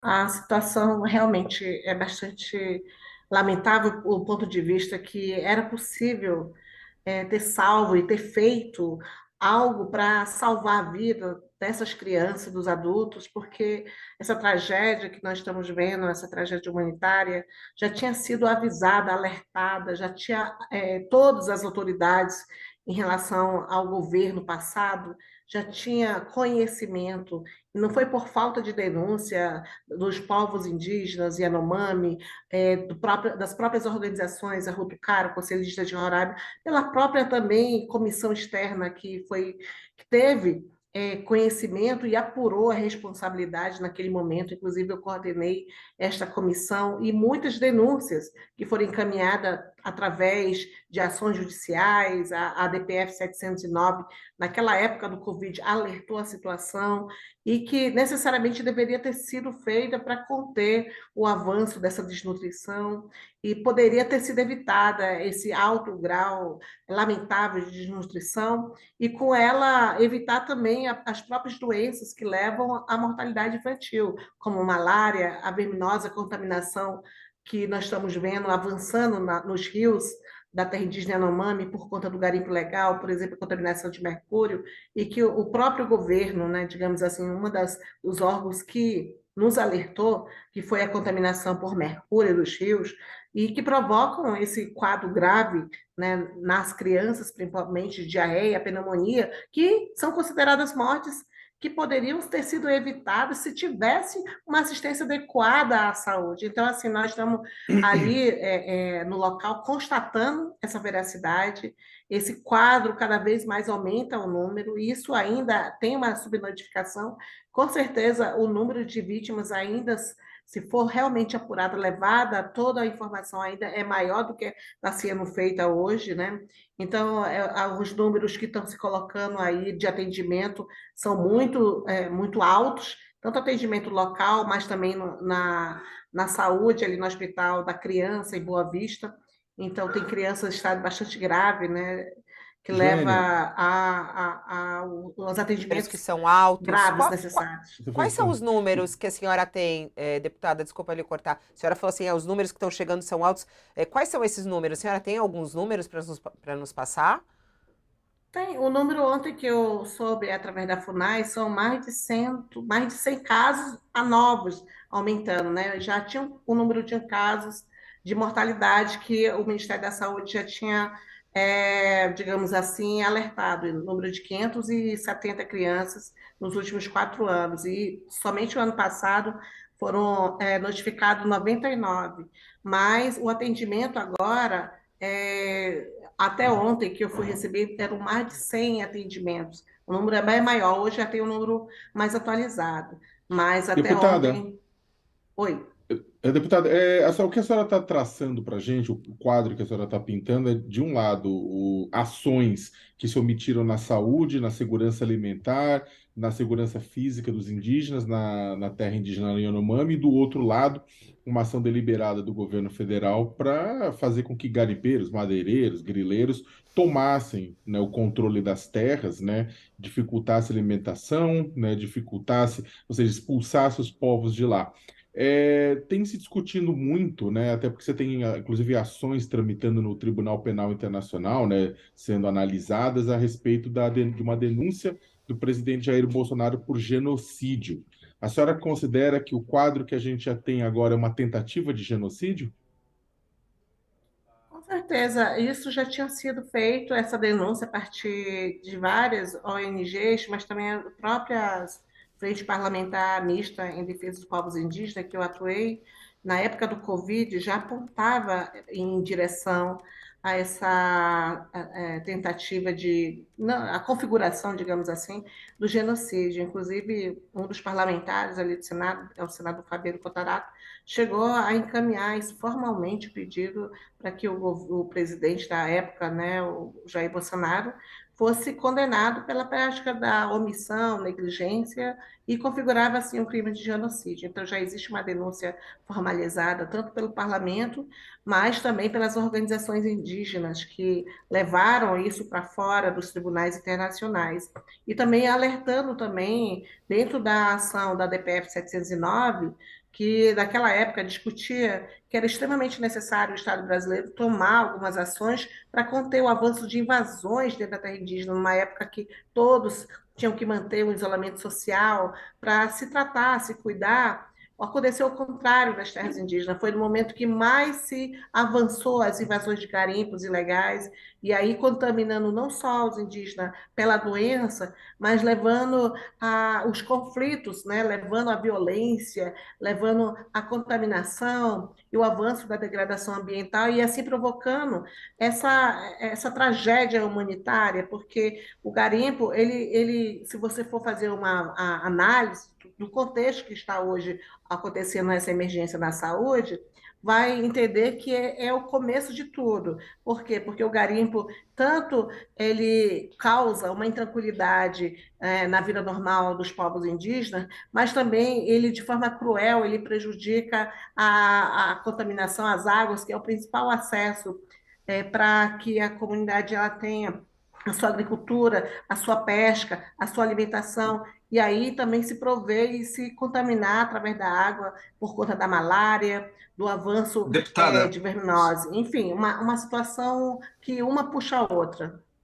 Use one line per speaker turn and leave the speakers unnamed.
A situação realmente é bastante lamentável, do ponto de vista que era possível ter salvo e ter feito algo para salvar a vida dessas crianças, dos adultos, porque essa tragédia que nós estamos vendo, essa tragédia humanitária, já tinha sido avisada, alertada, já tinha todas as autoridades em relação ao governo passado já tinha conhecimento, e não foi por falta de denúncia dos povos indígenas, Yanomami, das próprias organizações, a Rotocaro, o Conselho Indígena de Roraima, pela própria também comissão externa que teve conhecimento e apurou a responsabilidade naquele momento. Inclusive, eu coordenei esta comissão e muitas denúncias que foram encaminhadas através de ações judiciais, a DPF 709, naquela época do Covid, alertou a situação e que necessariamente deveria ter sido feita para conter o avanço dessa desnutrição e poderia ter sido evitada esse alto grau lamentável de desnutrição e com ela evitar também as próprias doenças que levam à mortalidade infantil, como malária, a verminosa contaminação que nós estamos vendo avançando nos rios da terra indígena Yanomami por conta do garimpo legal, por exemplo, a contaminação de mercúrio, e que o próprio governo, né, digamos assim, dos órgãos que nos alertou, que foi a contaminação por mercúrio dos rios, e que provocam esse quadro grave, né, nas crianças, principalmente diarreia, pneumonia, que são consideradas mortes que poderiam ter sido evitadas se tivesse uma assistência adequada à saúde. Então, assim, nós estamos ali no local constatando essa veracidade, esse quadro cada vez mais aumenta o número, e isso ainda tem uma subnotificação. Com certeza, o número de vítimas ainda, se for realmente apurada, levada, toda a informação ainda é maior do que está sendo feita hoje, né? Então, os números que estão se colocando aí de atendimento são muito altos, tanto atendimento local, mas também na saúde, ali no Hospital da Criança, em Boa Vista. Então, tem crianças em estado bastante grave, né? Que leva
Joênia,
aos
Números que
atendimentos
são altos.
graves necessários.
você foi
Quais são
assim.
os números que a senhora tem, deputada? Desculpa lhe cortar. A senhora falou assim, os números que estão chegando são altos. Quais são esses números? A senhora tem alguns números para nos passar?
Tem, o número ontem que eu soube através da FUNAI são mais de 100 casos novos aumentando, né? Já tinha o número de casos de mortalidade que o Ministério da Saúde já tinha, digamos assim, alertado, o número de 570 crianças nos últimos 4 anos, e somente o ano passado foram notificados 99, mas o atendimento agora até ontem que eu fui receber, eram mais de 100 atendimentos. O número é bem maior, hoje já tem um número mais atualizado. Mas até
Deputada,
ontem. Oi.
deputada, o que a senhora está traçando para a gente, o quadro que a senhora está pintando, é, de um lado, ações que se omitiram na saúde, na segurança alimentar, na segurança física dos indígenas, na terra indígena Yanomami, e do outro lado, uma ação deliberada do governo federal para fazer com que garimpeiros, madeireiros, grileiros tomassem, né, o controle das terras, né, dificultasse a alimentação, né, dificultasse, ou seja, expulsasse os povos de lá. Tem se discutindo muito, né, até porque você tem, inclusive, ações tramitando no Tribunal Penal Internacional, né, sendo analisadas a respeito de uma denúncia do presidente Jair Bolsonaro por genocídio. A senhora considera que o quadro que a gente já tem agora é uma tentativa de genocídio?
Com certeza, isso já tinha sido feito, essa denúncia, a partir de várias ONGs, mas também a própria Frente Parlamentar Mista em Defesa dos Povos Indígenas, que eu atuei, na época do Covid, já apontava em direção a essa tentativa de, não, a configuração, digamos assim, do genocídio. Inclusive, um dos parlamentares ali do Senado, é o senador Fabiano Contarato, chegou a encaminhar isso formalmente, o pedido para que o presidente da época, né, o Jair Bolsonaro, fosse condenado pela prática da omissão, negligência e configurava assim um crime de genocídio. Então já existe uma denúncia formalizada tanto pelo parlamento, mas também pelas organizações indígenas que levaram isso para fora dos tribunais internacionais e também alertando também dentro da ação da DPF 709 que naquela época discutia que era extremamente necessário o Estado brasileiro tomar algumas ações para conter o avanço de invasões dentro da terra indígena, numa época que todos tinham que manter o isolamento social para se tratar, se cuidar. Aconteceu o contrário das terras indígenas, foi no momento que mais se avançou as invasões de garimpos ilegais, e aí contaminando não só os indígenas pela doença, mas levando os conflitos, né? Levando a violência, levando a contaminação e o avanço da degradação ambiental, e assim provocando essa tragédia humanitária, porque o garimpo, se você for fazer uma análise do contexto que está hoje acontecendo essa emergência na saúde, vai entender que é o começo de tudo. Por quê? Porque o garimpo, tanto ele causa uma intranquilidade na vida normal dos povos indígenas, mas também ele, de forma cruel, ele prejudica a contaminação às águas, que é o principal acesso para que a comunidade ela tenha a sua agricultura, a sua pesca, a sua alimentação, e aí também se prover e se contaminar através da água por conta da malária, do avanço
Deputada,
de verminose. Enfim, uma situação que uma puxa a outra.